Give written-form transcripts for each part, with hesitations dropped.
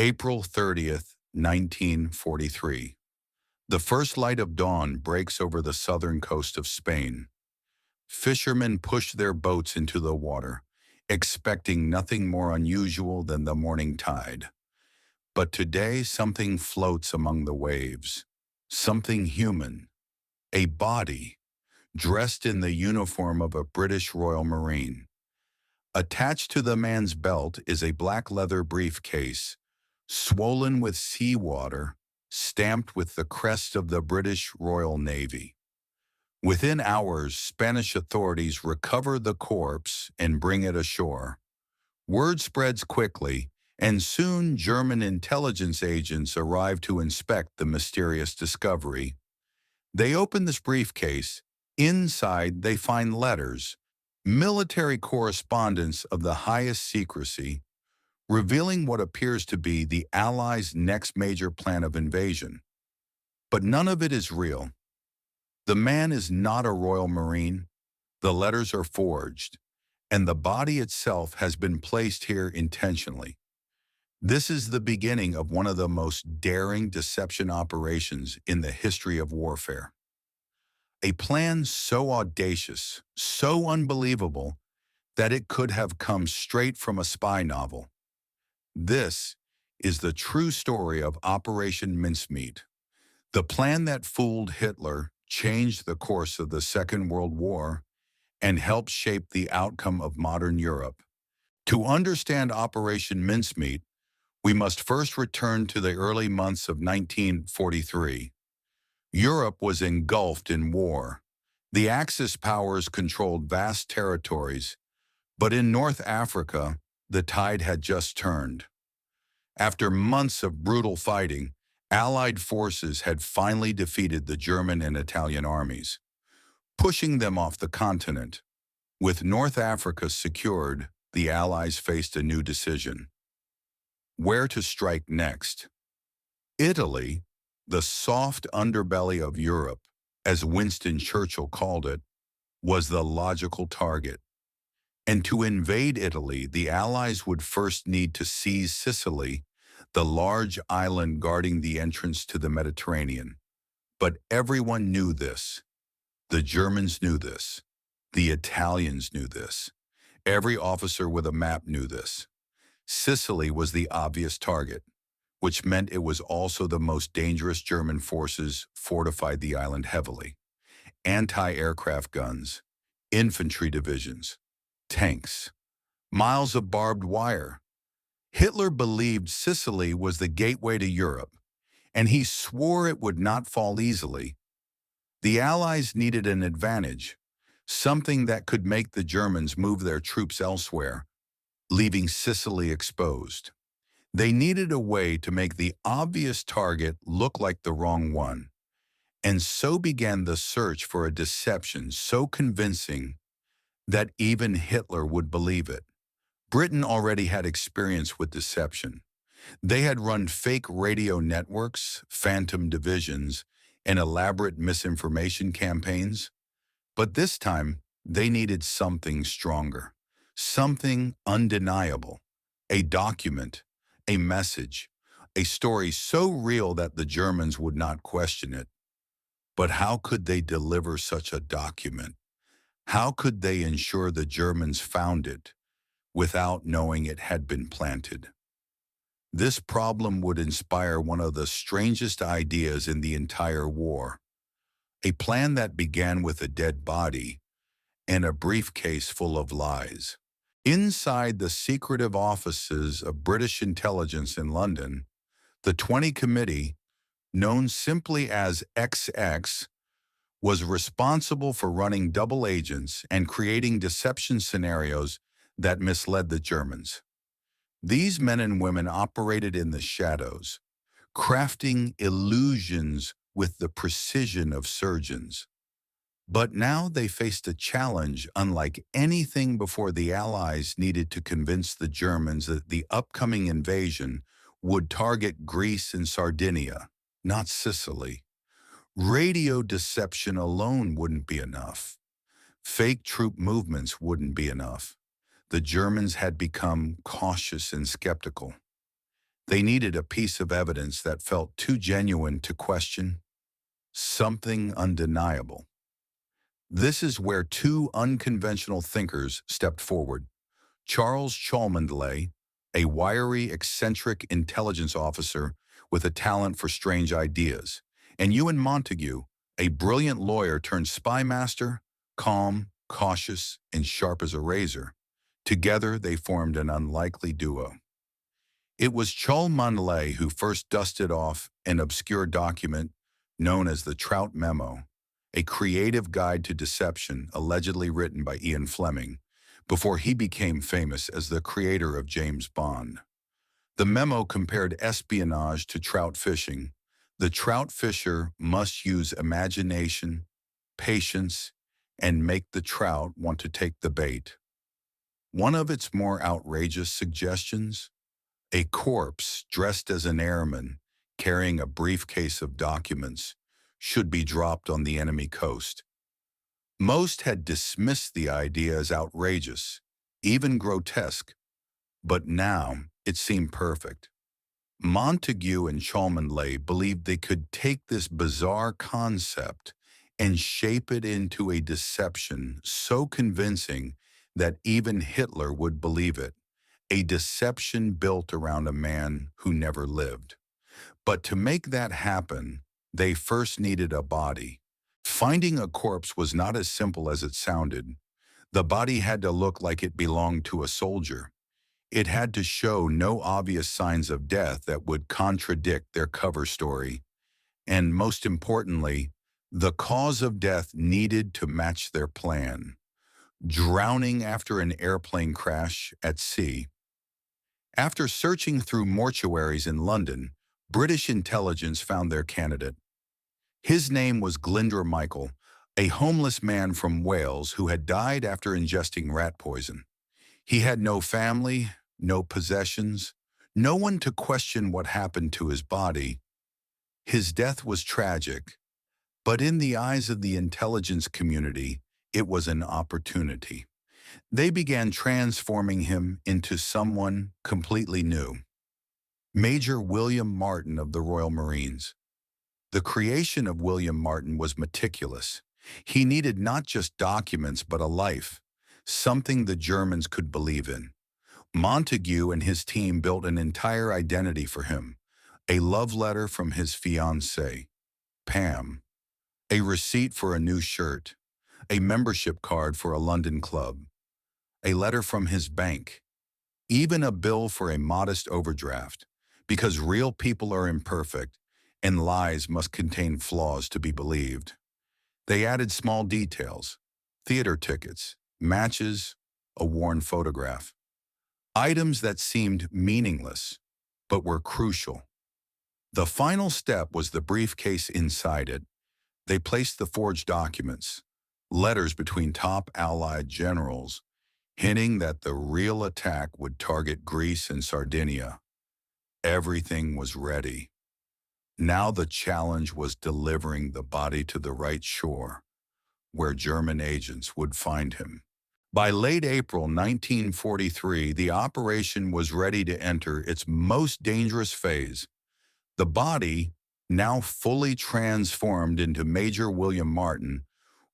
April 30th, 1943. The first light of dawn breaks over the southern coast of Spain. Fishermen push their boats into the water, expecting nothing more unusual than the morning tide. But today something floats among the waves. Something human. A body, dressed in the uniform of a British Royal Marine. Attached to the man's belt is a black leather briefcase, swollen with seawater, stamped with the crest of the British Royal Navy. Within hours, Spanish authorities recover the corpse and bring it ashore. Word spreads quickly, and soon German intelligence agents arrive to inspect the mysterious discovery. They open this briefcase. Inside, they find letters, military correspondence of the highest secrecy, revealing what appears to be the Allies' next major plan of invasion. But none of it is real. The man is not a Royal Marine, the letters are forged, and the body itself has been placed here intentionally. This is the beginning of one of the most daring deception operations in the history of warfare. A plan so audacious, so unbelievable, that it could have come straight from a spy novel. This is the true story of Operation Mincemeat. The plan that fooled Hitler changed the course of the Second World War and helped shape the outcome of modern Europe. To understand Operation Mincemeat, we must first return to the early months of 1943. Europe was engulfed in war. The Axis powers controlled vast territories, but in North Africa, the tide had just turned. After months of brutal fighting, Allied forces had finally defeated the German and Italian armies, pushing them off the continent. With North Africa secured, the Allies faced a new decision: where to strike next. Italy, the soft underbelly of Europe, as Winston Churchill called it, was the logical target. And to invade Italy, the Allies would first need to seize Sicily, the large island guarding the entrance to the Mediterranean. But everyone knew this. The Germans knew this. The Italians knew this. Every officer with a map knew this. Sicily was the obvious target, which meant it was also the most dangerous. German forces fortified the island heavily. Anti-aircraft guns, infantry divisions, tanks, miles of barbed wire. Hitler believed Sicily was the gateway to Europe, and he swore it would not fall easily. The Allies needed an advantage, something that could make the Germans move their troops elsewhere, leaving Sicily exposed. They needed a way to make the obvious target look like the wrong one, and so began the search for a deception so convincing that even Hitler would believe it. Britain already had experience with deception. They had run fake radio networks, phantom divisions, and elaborate misinformation campaigns. But this time, they needed something stronger, something undeniable, a document, a message, a story so real that the Germans would not question it. But how could they deliver such a document? How could they ensure the Germans found it without knowing it had been planted? This problem would inspire one of the strangest ideas in the entire war, a plan that began with a dead body and a briefcase full of lies. Inside the secretive offices of British intelligence in London, the 20 Committee, known simply as XX, was responsible for running double agents and creating deception scenarios that misled the Germans. These men and women operated in the shadows, crafting illusions with the precision of surgeons. But now they faced a challenge unlike anything before. The Allies needed to convince the Germans that the upcoming invasion would target Greece and Sardinia, not Sicily. Radio deception alone wouldn't be enough. Fake troop movements wouldn't be enough. The Germans had become cautious and skeptical. They needed a piece of evidence that felt too genuine to question, something undeniable. This is where two unconventional thinkers stepped forward. Charles Cholmondeley, a wiry, eccentric intelligence officer with a talent for strange ideas, and Ewan Montague, a brilliant lawyer turned spy master, calm, cautious, and sharp as a razor. Together, they formed an unlikely duo. It was Cholmondeley who first dusted off an obscure document known as the Trout Memo, a creative guide to deception allegedly written by Ian Fleming, before he became famous as the creator of James Bond. The memo compared espionage to trout fishing. The trout fisher must use imagination, patience, and make the trout want to take the bait. One of its more outrageous suggestions? A corpse dressed as an airman, carrying a briefcase of documents, should be dropped on the enemy coast. Most had dismissed the idea as outrageous, even grotesque, but now it seemed perfect. Montague and Cholmondeley believed they could take this bizarre concept and shape it into a deception so convincing that even Hitler would believe it, a deception built around a man who never lived. But to make that happen, they first needed a body. Finding a corpse was not as simple as it sounded. The body had to look like it belonged to a soldier. It had to show no obvious signs of death that would contradict their cover story. And most importantly, the cause of death needed to match their plan: drowning after an airplane crash at sea. After searching through mortuaries in London, British intelligence found their candidate. His name was Glyndwr Michael, a homeless man from Wales who had died after ingesting rat poison. He had no family, no possessions, no one to question what happened to his body. His death was tragic, but in the eyes of the intelligence community, it was an opportunity. They began transforming him into someone completely new. Major William Martin of the Royal Marines. The creation of William Martin was meticulous. He needed not just documents but a life, something the Germans could believe in. Montague and his team built an entire identity for him: a love letter from his fiancée, Pam, a receipt for a new shirt, a membership card for a London club, a letter from his bank, even a bill for a modest overdraft, because real people are imperfect and lies must contain flaws to be believed. They added small details: theater tickets, matches, a worn photograph. Items that seemed meaningless, but were crucial. The final step was the briefcase inside it. They placed the forged documents, letters between top Allied generals, hinting that the real attack would target Greece and Sardinia. Everything was ready. Now the challenge was delivering the body to the right shore, where German agents would find him. By late April 1943, the operation was ready to enter its most dangerous phase. The body, now fully transformed into Major William Martin,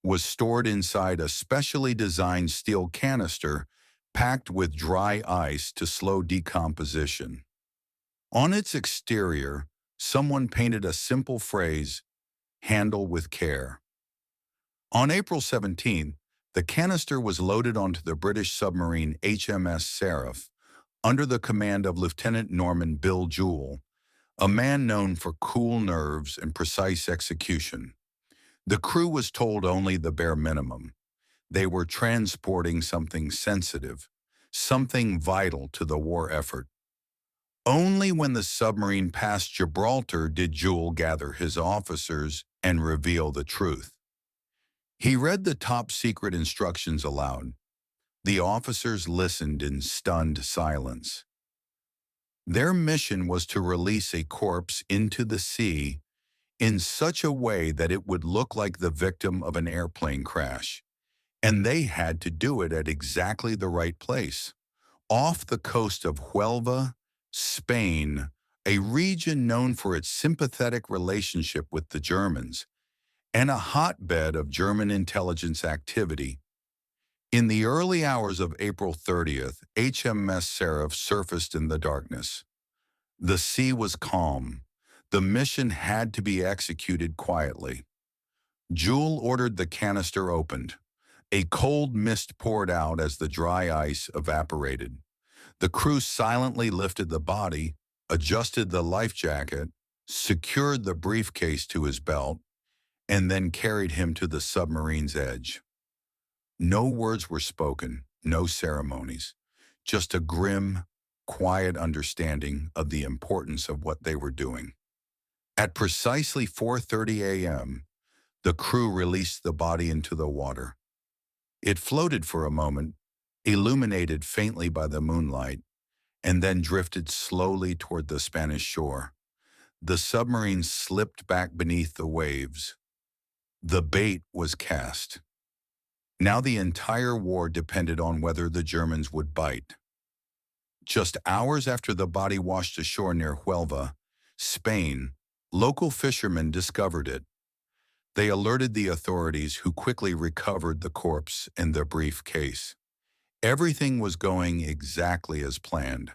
was stored inside a specially designed steel canister packed with dry ice to slow decomposition. On its exterior, someone painted a simple phrase: "Handle with care." On April 17th, the canister was loaded onto the British submarine HMS Seraph under the command of Lieutenant Norman Bill Jewell, a man known for cool nerves and precise execution. The crew was told only the bare minimum. They were transporting something sensitive, something vital to the war effort. Only when the submarine passed Gibraltar did Jewell gather his officers and reveal the truth. He read the top-secret instructions aloud. The officers listened in stunned silence. Their mission was to release a corpse into the sea in such a way that it would look like the victim of an airplane crash. And they had to do it at exactly the right place, off the coast of Huelva, Spain, a region known for its sympathetic relationship with the Germans and a hotbed of German intelligence activity. In the early hours of April 30th, HMS Seraph surfaced in the darkness. The sea was calm. The mission had to be executed quietly. Jewel ordered the canister opened. A cold mist poured out as the dry ice evaporated. The crew silently lifted the body, adjusted the life jacket, secured the briefcase to his belt, and then carried him to the submarine's edge. No words were spoken, no ceremonies, just a grim, quiet understanding of the importance of what they were doing. At precisely 4:30 a.m., the crew released the body into the water. It floated for a moment, illuminated faintly by the moonlight, and then drifted slowly toward the Spanish shore. The submarine slipped back beneath the waves. The bait was cast. Now the entire war depended on whether the Germans would bite. Just hours after the body washed ashore near Huelva, Spain, local fishermen discovered it. They alerted the authorities, who quickly recovered the corpse and the briefcase. Everything was going exactly as planned.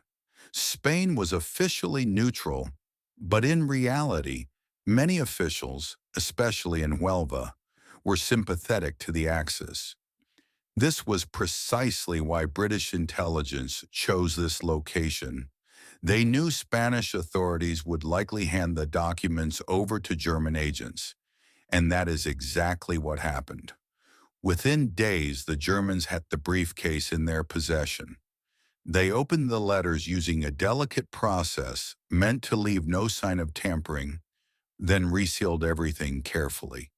Spain was officially neutral, but in reality, many officials, especially in Huelva, were sympathetic to the Axis. This was precisely why British intelligence chose this location. They knew Spanish authorities would likely hand the documents over to German agents, and that is exactly what happened. Within days, the Germans had the briefcase in their possession. They opened the letters using a delicate process meant to leave no sign of tampering, then resealed everything carefully.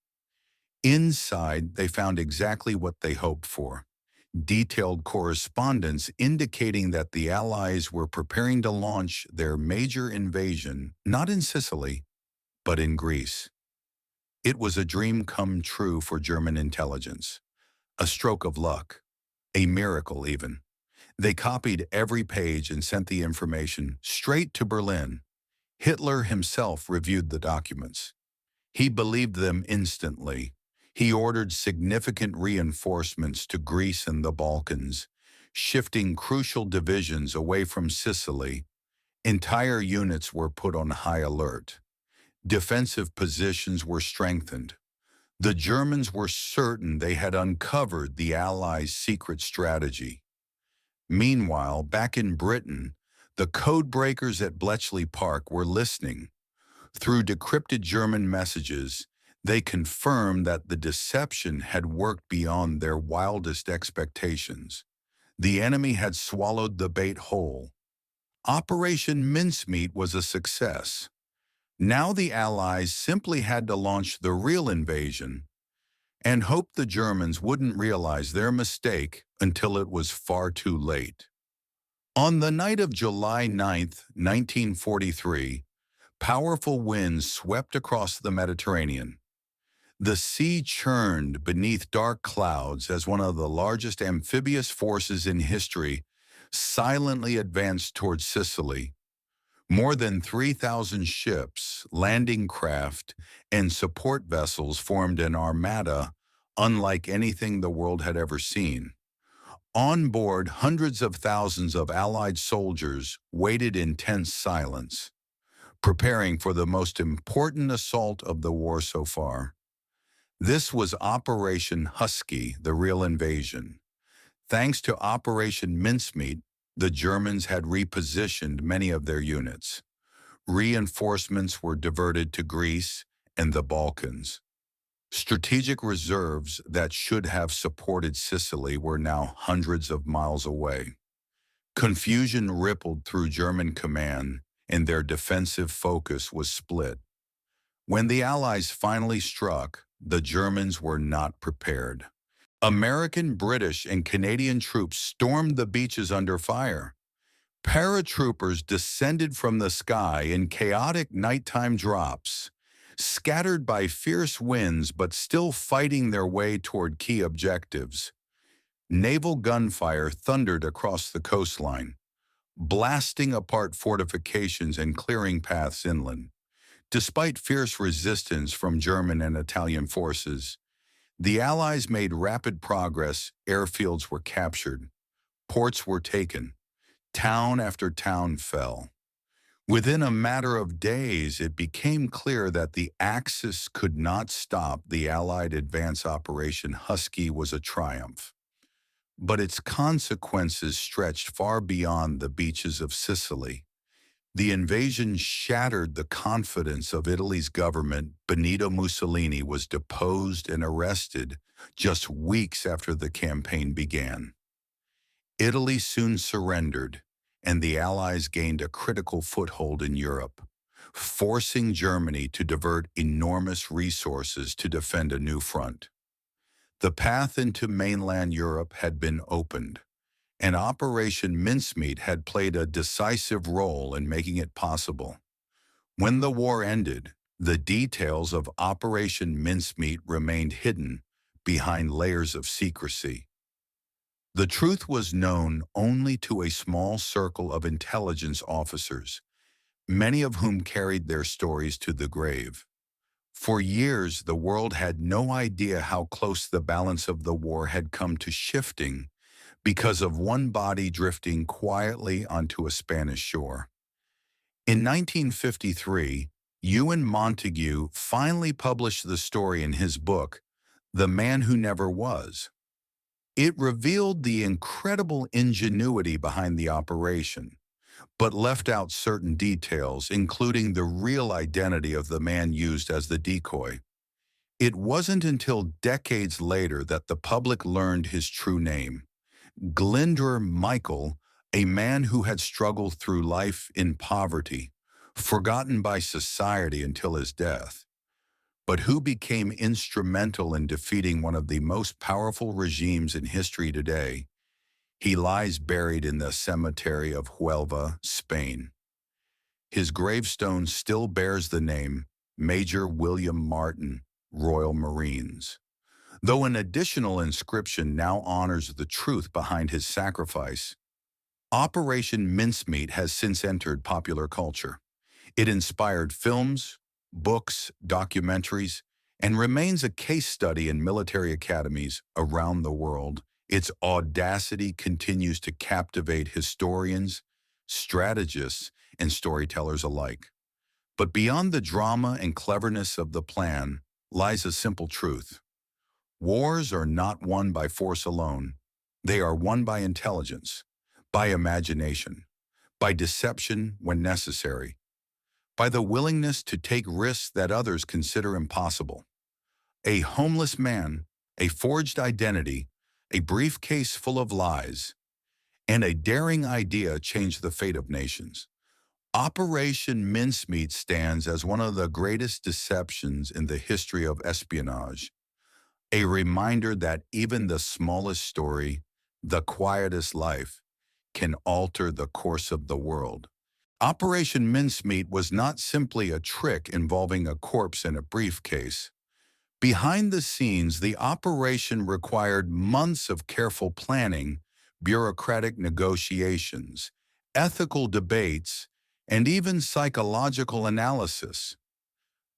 Inside, they found exactly what they hoped for: detailed correspondence indicating that the Allies were preparing to launch their major invasion, not in Sicily, but in Greece. It was a dream come true for German intelligence, a stroke of luck, a miracle even. They copied every page and sent the information straight to Berlin. Hitler himself reviewed the documents. He believed them instantly. He ordered significant reinforcements to Greece and the Balkans, shifting crucial divisions away from Sicily. Entire units were put on high alert. Defensive positions were strengthened. The Germans were certain they had uncovered the Allies' secret strategy. Meanwhile, back in Britain, the code breakers at Bletchley Park were listening. Through decrypted German messages, they confirmed that the deception had worked beyond their wildest expectations. The enemy had swallowed the bait whole. Operation Mincemeat was a success. Now the Allies simply had to launch the real invasion and hope the Germans wouldn't realize their mistake until it was far too late. On the night of July 9, 1943, powerful winds swept across the Mediterranean. The sea churned beneath dark clouds as one of the largest amphibious forces in history silently advanced towards Sicily. More than 3,000 ships, landing craft, and support vessels formed an armada unlike anything the world had ever seen. On board, hundreds of thousands of Allied soldiers waited in tense silence, preparing for the most important assault of the war so far. This was Operation Husky, the real invasion. Thanks to Operation Mincemeat, the Germans had repositioned many of their units. Reinforcements were diverted to Greece and the Balkans. Strategic reserves that should have supported Sicily were now hundreds of miles away. Confusion rippled through German command, and their defensive focus was split. When the Allies finally struck, the Germans were not prepared. American, British, and Canadian troops stormed the beaches under fire. Paratroopers descended from the sky in chaotic nighttime drops, scattered by fierce winds but still fighting their way toward key objectives. Naval gunfire thundered across the coastline. blasting apart fortifications and clearing paths inland. Despite fierce resistance from German and Italian forces, the Allies made rapid progress. Airfields were captured, ports were taken, town after town fell. Within a matter of days, it became clear that the Axis could not stop the Allied advance. Operation Husky was a triumph, but its consequences stretched far beyond the beaches of Sicily. The invasion shattered the confidence of Italy's government. Benito Mussolini was deposed and arrested just weeks after the campaign began. Italy soon surrendered, and the Allies gained a critical foothold in Europe, forcing Germany to divert enormous resources to defend a new front. The path into mainland Europe had been opened, and Operation Mincemeat had played a decisive role in making it possible. When the war ended, the details of Operation Mincemeat remained hidden behind layers of secrecy. The truth was known only to a small circle of intelligence officers, many of whom carried their stories to the grave. For years, the world had no idea how close the balance of the war had come to shifting because of one body drifting quietly onto a Spanish shore. In 1953, Ewan Montague finally published the story in his book, The Man Who Never Was. It revealed the incredible ingenuity behind the operation, but left out certain details, including the real identity of the man used as the decoy. It wasn't until decades later that the public learned his true name. Glyndwr Michael, a man who had struggled through life in poverty, forgotten by society until his death, but who became instrumental in defeating one of the most powerful regimes in history today. He lies buried in the cemetery of Huelva, Spain. His gravestone still bears the name Major William Martin, Royal Marines, though an additional inscription now honors the truth behind his sacrifice. Operation Mincemeat has since entered popular culture. It inspired films, books, documentaries, and remains a case study in military academies around the world. Its audacity continues to captivate historians, strategists, and storytellers alike. But beyond the drama and cleverness of the plan lies a simple truth. Wars are not won by force alone. They are won by intelligence, by imagination, by deception when necessary, by the willingness to take risks that others consider impossible. A homeless man, a forged identity, a briefcase full of lies, and a daring idea changed the fate of nations. Operation Mincemeat stands as one of the greatest deceptions in the history of espionage, a reminder that even the smallest story, the quietest life, can alter the course of the world. Operation Mincemeat was not simply a trick involving a corpse in a briefcase. Behind the scenes, the operation required months of careful planning, bureaucratic negotiations, ethical debates, and even psychological analysis.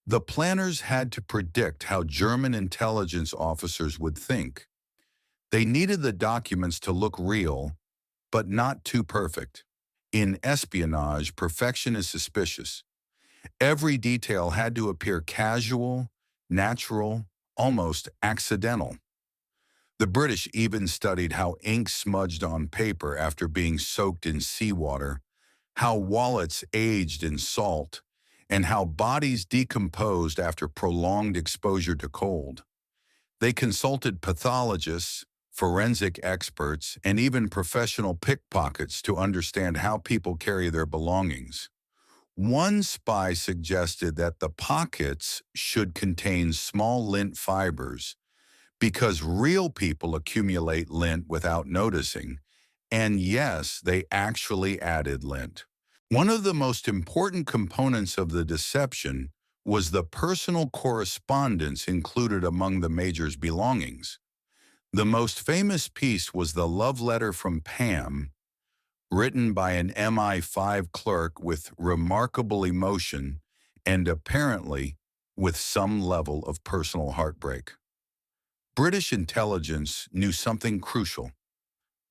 The planners had to predict how German intelligence officers would think. They needed the documents to look real, but not too perfect. In espionage, perfection is suspicious. Every detail had to appear casual, natural, almost accidental. The British even studied how ink smudged on paper after being soaked in seawater, how wallets aged in salt, and how bodies decomposed after prolonged exposure to cold. They consulted pathologists, forensic experts, and even professional pickpockets to understand how people carry their belongings. One spy suggested that the pockets should contain small lint fibers because real people accumulate lint without noticing, and yes, they actually added lint. One of the most important components of the deception was the personal correspondence included among the major's belongings. The most famous piece was the love letter from Pam, written by an MI5 clerk with remarkable emotion and apparently with some level of personal heartbreak. British intelligence knew something crucial.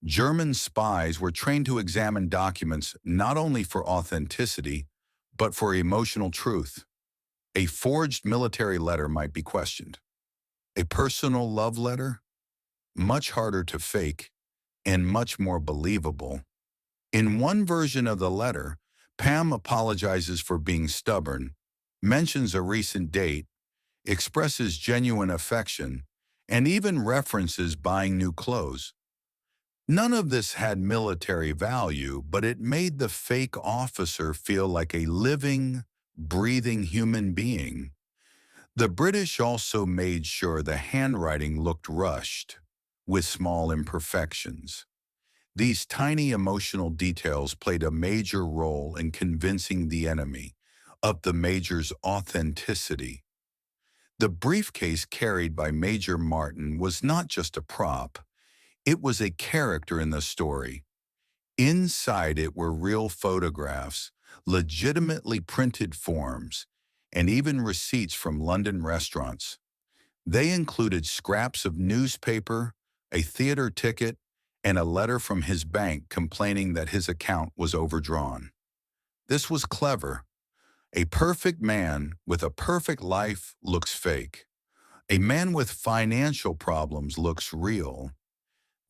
German spies were trained to examine documents not only for authenticity, but for emotional truth. A forged military letter might be questioned. A personal love letter? Much harder to fake and much more believable. In one version of the letter, Pam apologizes for being stubborn, mentions a recent date, expresses genuine affection, and even references buying new clothes. None of this had military value, but it made the fake officer feel like a living, breathing human being. The British also made sure the handwriting looked rushed, with small imperfections. These tiny emotional details played a major role in convincing the enemy of the Major's authenticity. The briefcase carried by Major Martin was not just a prop, it was a character in the story. Inside it were real photographs, legitimately printed forms, and even receipts from London restaurants. They included scraps of newspaper, a theater ticket, and a letter from his bank complaining that his account was overdrawn. This was clever. A perfect man with a perfect life looks fake. A man with financial problems looks real.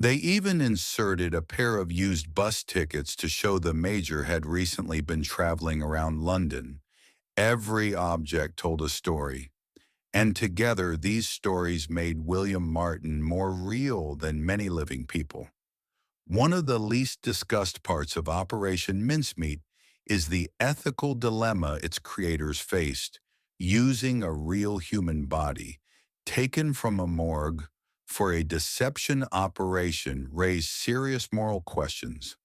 They even inserted a pair of used bus tickets to show the Major had recently been traveling around London. Every object told a story, and together these stories made William Martin more real than many living people. One of the least discussed parts of Operation Mincemeat is the ethical dilemma its creators faced, using a real human body, taken from a morgue, for a deception operation raised serious moral questions.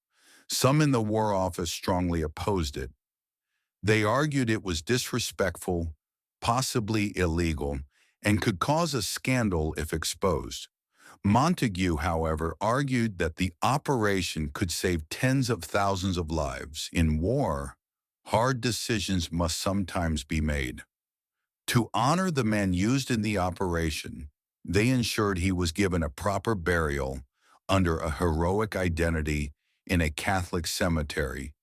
Some in the War Office strongly opposed it. They argued it was disrespectful, possibly illegal, and could cause a scandal if exposed. Montague, however, argued that the operation could save tens of thousands of lives. In war, hard decisions must sometimes be made. To honor the man used in the operation, they ensured he was given a proper burial under a heroic identity in a Catholic cemetery.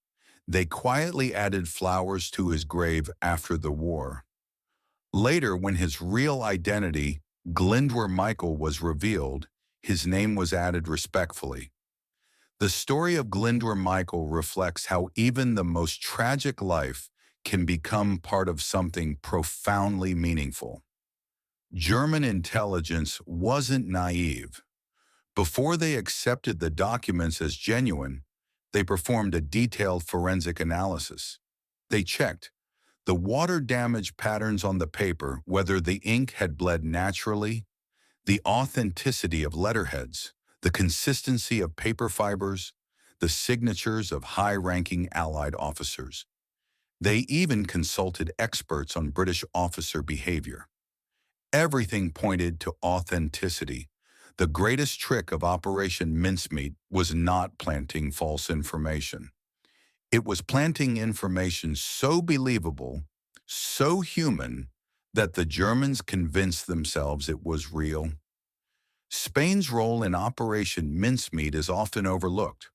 They quietly added flowers to his grave after the war. Later, when his real identity, Glyndwr Michael, was revealed, his name was added respectfully. The story of Glyndwr Michael reflects how even the most tragic life can become part of something profoundly meaningful. German intelligence wasn't naive. Before they accepted the documents as genuine, they performed a detailed forensic analysis. They checked the water damage patterns on the paper, whether the ink had bled naturally, the authenticity of letterheads, the consistency of paper fibers, the signatures of high-ranking Allied officers. They even consulted experts on British officer behavior. Everything pointed to authenticity. The greatest trick of Operation Mincemeat was not planting false information. It was planting information so believable, so human, that the Germans convinced themselves it was real. Spain's role in Operation Mincemeat is often overlooked.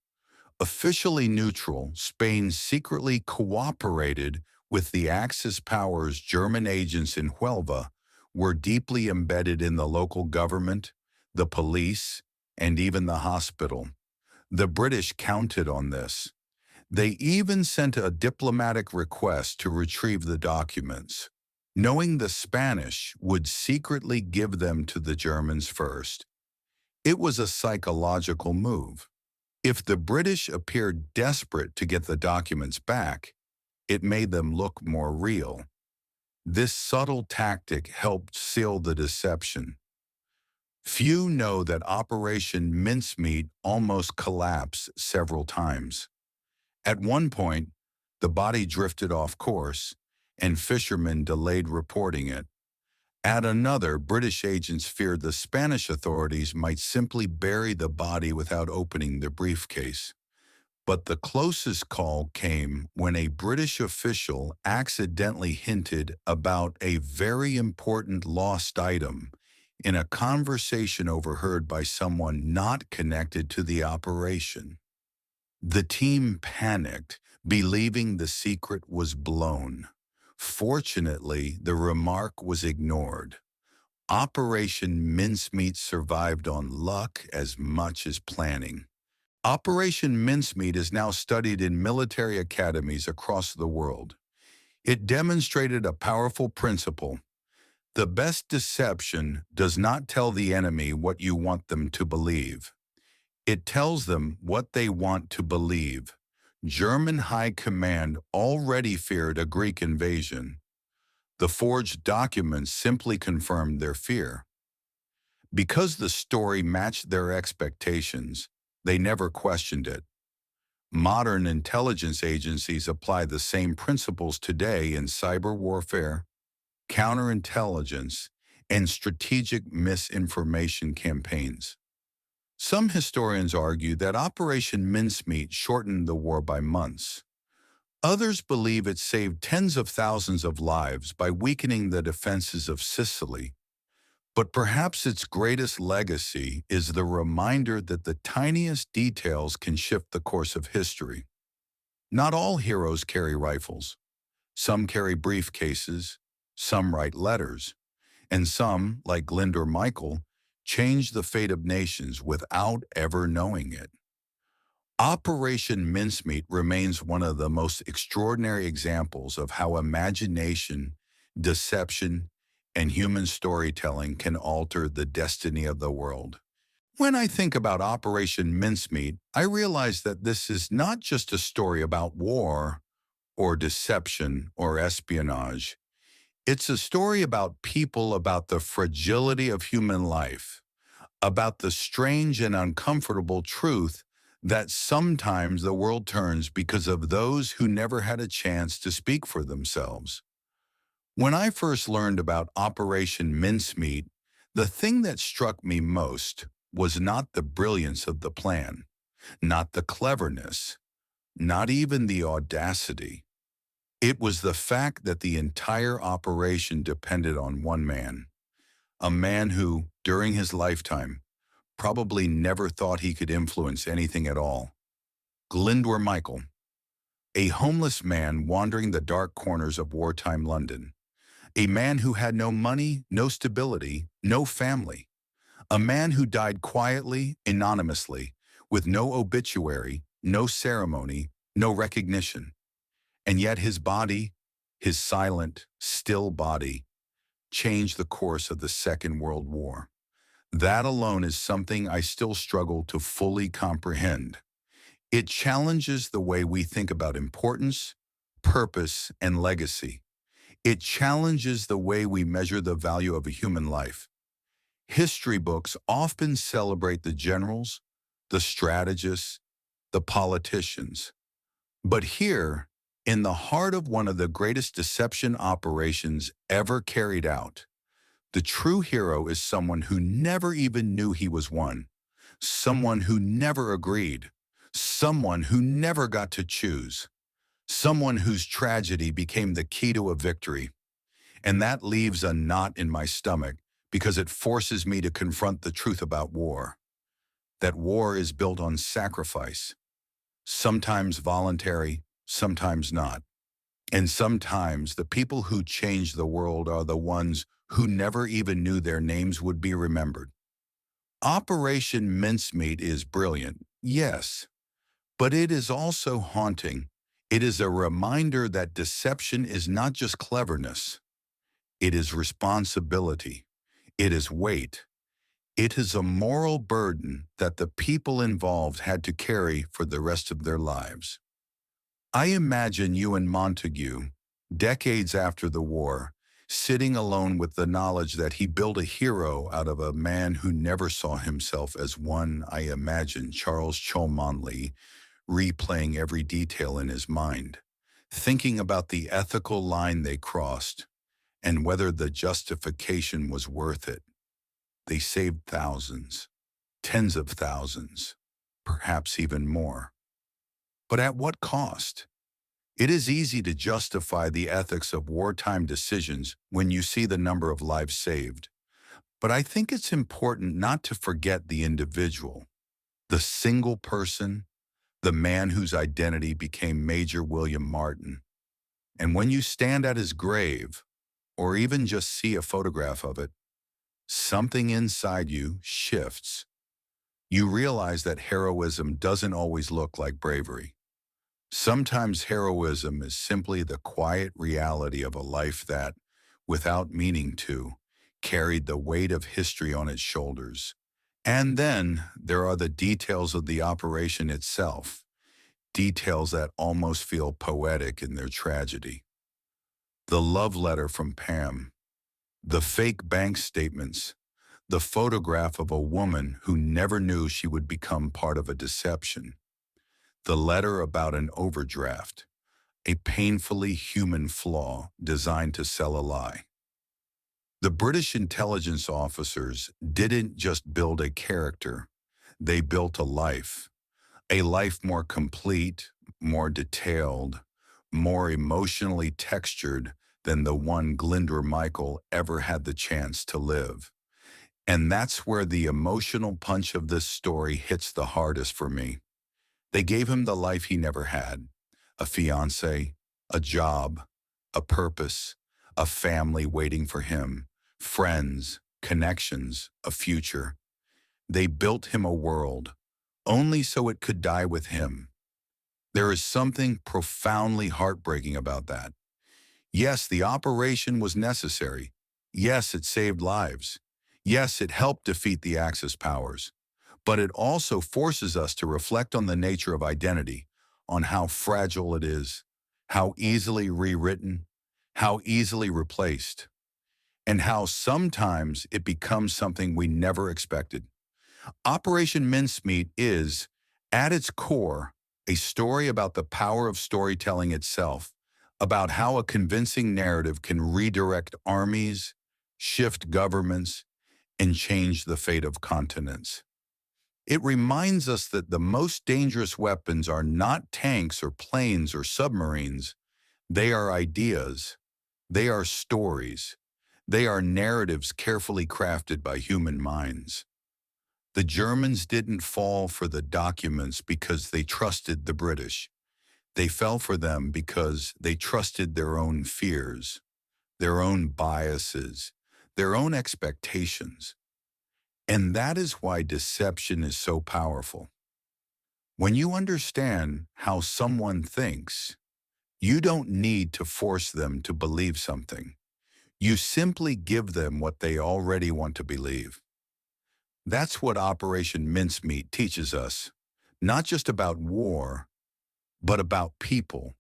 Officially neutral, Spain secretly cooperated with the Axis powers. German agents in Huelva were deeply embedded in the local government, the police, and even the hospital. The British counted on this. They even sent a diplomatic request to retrieve the documents, knowing the Spanish would secretly give them to the Germans first. It was a psychological move. If the British appeared desperate to get the documents back, it made them look more real. This subtle tactic helped seal the deception. Few know that Operation Mincemeat almost collapsed several times. At one point, the body drifted off course, and fishermen delayed reporting it. At another, British agents feared the Spanish authorities might simply bury the body without opening the briefcase. But the closest call came when a British official accidentally hinted about a very important lost item in a conversation overheard by someone not connected to the operation. The team panicked, believing the secret was blown. Fortunately, the remark was ignored. Operation Mincemeat survived on luck as much as planning. Operation Mincemeat is now studied in military academies across the world. It demonstrated a powerful principle. The best deception does not tell the enemy what you want them to believe. It tells them what they want to believe. German High Command already feared a Greek invasion. The forged documents simply confirmed their fear. Because the story matched their expectations, they never questioned it. Modern intelligence agencies apply the same principles today in cyber warfare, counterintelligence, and strategic misinformation campaigns. Some historians argue that Operation Mincemeat shortened the war by months. Others believe it saved tens of thousands of lives by weakening the defenses of Sicily. But perhaps its greatest legacy is the reminder that the tiniest details can shift the course of history. Not all heroes carry rifles. Some carry briefcases, some write letters, and some, like Glynd or Michael, change the fate of nations without ever knowing it. Operation Mincemeat remains one of the most extraordinary examples of how imagination, deception, and human storytelling can alter the destiny of the world. When I think about Operation Mincemeat, I realize that this is not just a story about war or deception or espionage. It's a story about people, about the fragility of human life, about the strange and uncomfortable truth that sometimes the world turns because of those who never had a chance to speak for themselves. When I first learned about Operation Mincemeat, the thing that struck me most was not the brilliance of the plan, not the cleverness, not even the audacity. It was the fact that the entire operation depended on one man, a man who, during his lifetime, probably never thought he could influence anything at all. Glynd or Michael, a homeless man wandering the dark corners of wartime London, a man who had no money, no stability, no family, a man who died quietly, anonymously, with no obituary, no ceremony, no recognition. And yet his body, his silent, still body, changed the course of the Second World War. That alone is something I still struggle to fully comprehend. It challenges the way we think about importance, purpose, and legacy. It challenges the way we measure the value of a human life. History books often celebrate the generals, the strategists, the politicians. But here, in the heart of one of the greatest deception operations ever carried out, the true hero is someone who never even knew he was one, someone who never agreed, someone who never got to choose, someone whose tragedy became the key to a victory. And that leaves a knot in my stomach because it forces me to confront the truth about war. That war is built on sacrifice, sometimes voluntary, sometimes not. And sometimes the people who change the world are the ones who never even knew their names would be remembered. Operation Mincemeat is brilliant, yes, but it is also haunting. It is a reminder that deception is not just cleverness. It is responsibility. It is weight. It is a moral burden that the people involved had to carry for the rest of their lives. I imagine you and Montague, decades after the war, sitting alone with the knowledge that he built a hero out of a man who never saw himself as one. I imagine Charles Cholmondeley replaying every detail in his mind, thinking about the ethical line they crossed and whether the justification was worth it. They saved thousands, tens of thousands, perhaps even more. But at what cost? It is easy to justify the ethics of wartime decisions when you see the number of lives saved. But I think it's important not to forget the individual, the single person, the man whose identity became Major William Martin. And when you stand at his grave, or even just see a photograph of it, something inside you shifts. You realize that heroism doesn't always look like bravery. Sometimes heroism is simply the quiet reality of a life that, without meaning to, carried the weight of history on its shoulders. And then there are the details of the operation itself, details that almost feel poetic in their tragedy. The love letter from Pam, the fake bank statements, the photograph of a woman who never knew she would become part of a deception, the letter about an overdraft, a painfully human flaw designed to sell a lie. The British intelligence officers didn't just build a character, they built a life more complete, more detailed, more emotionally textured than the one Glyndwr Michael ever had the chance to live. And that's where the emotional punch of this story hits the hardest for me. They gave him the life he never had, a fiancé, a job, a purpose, a family waiting for him, friends, connections, a future. They built him a world, only so it could die with him. There is something profoundly heartbreaking about that. Yes, the operation was necessary. Yes, it saved lives. Yes, it helped defeat the Axis powers. But it also forces us to reflect on the nature of identity, on how fragile it is, how easily rewritten, how easily replaced, and how sometimes it becomes something we never expected. Operation Mincemeat is, at its core, a story about the power of storytelling itself, about how a convincing narrative can redirect armies, shift governments, and change the fate of continents. It reminds us that the most dangerous weapons are not tanks or planes or submarines. They are ideas. They are stories. They are narratives carefully crafted by human minds. The Germans didn't fall for the documents because they trusted the British. They fell for them because they trusted their own fears, their own biases, their own expectations. And that is why deception is so powerful. When you understand how someone thinks, you don't need to force them to believe something. You simply give them what they already want to believe. That's what Operation Mincemeat teaches us, not just about war, but about people.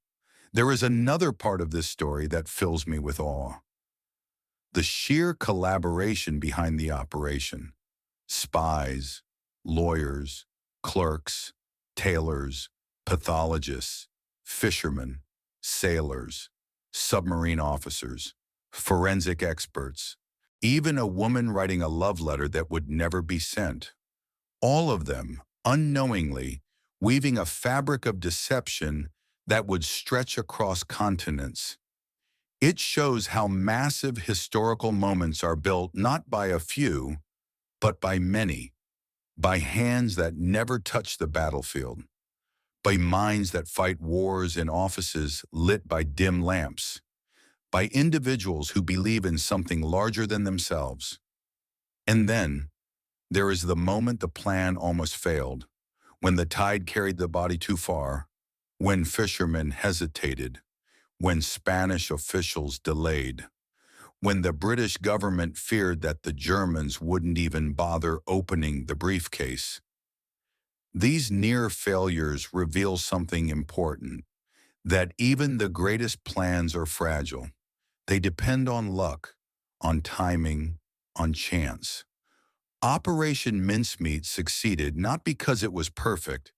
There is another part of this story that fills me with awe. The sheer collaboration behind the operation. Spies, lawyers, clerks, tailors, pathologists, fishermen, sailors, submarine officers, forensic experts, even a woman writing a love letter that would never be sent. All of them, unknowingly, weaving a fabric of deception that would stretch across continents. It shows how massive historical moments are built not by a few, but by many, by hands that never touch the battlefield, by minds that fight wars in offices lit by dim lamps, by individuals who believe in something larger than themselves. And then, there is the moment the plan almost failed, when the tide carried the body too far, when fishermen hesitated, when Spanish officials delayed, when the British government feared that the Germans wouldn't even bother opening the briefcase. These near failures reveal something important, that even the greatest plans are fragile. They depend on luck, on timing, on chance. Operation Mincemeat succeeded not because it was perfect,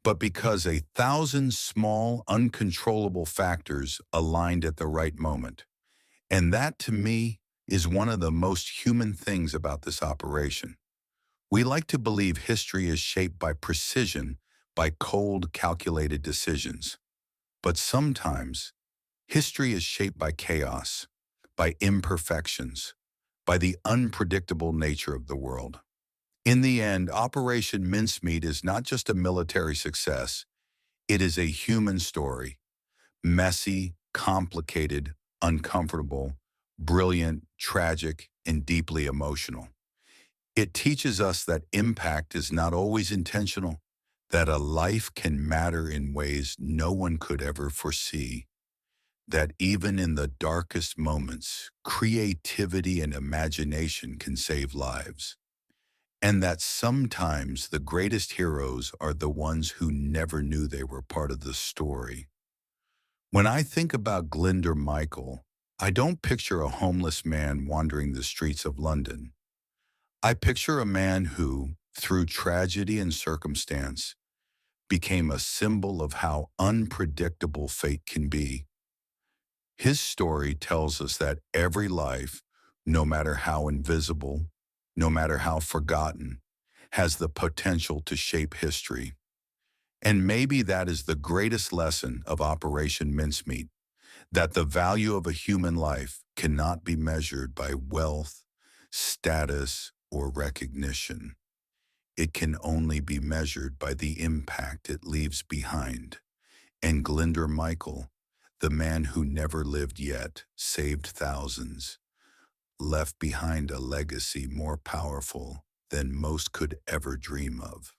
but because 1,000 small, uncontrollable factors aligned at the right moment. And that, to me, is one of the most human things about this operation. We like to believe history is shaped by precision, by cold, calculated decisions. But sometimes, history is shaped by chaos, by imperfections, by the unpredictable nature of the world. In the end, Operation Mincemeat is not just a military success, it is a human story. Messy, complicated, uncomfortable, brilliant, tragic, and deeply emotional. It teaches us that impact is not always intentional, that a life can matter in ways no one could ever foresee, that even in the darkest moments, creativity and imagination can save lives, and that sometimes the greatest heroes are the ones who never knew they were part of the story. When I think about Glinder Michael, I don't picture a homeless man wandering the streets of London. I picture a man who, through tragedy and circumstance, became a symbol of how unpredictable fate can be. His story tells us that every life, no matter how invisible, no matter how forgotten, has the potential to shape history. And maybe that is the greatest lesson of Operation Mincemeat, that the value of a human life cannot be measured by wealth, status, or recognition. It can only be measured by the impact it leaves behind. And Glinder Michael, the man who never lived yet, saved thousands, left behind a legacy more powerful than most could ever dream of.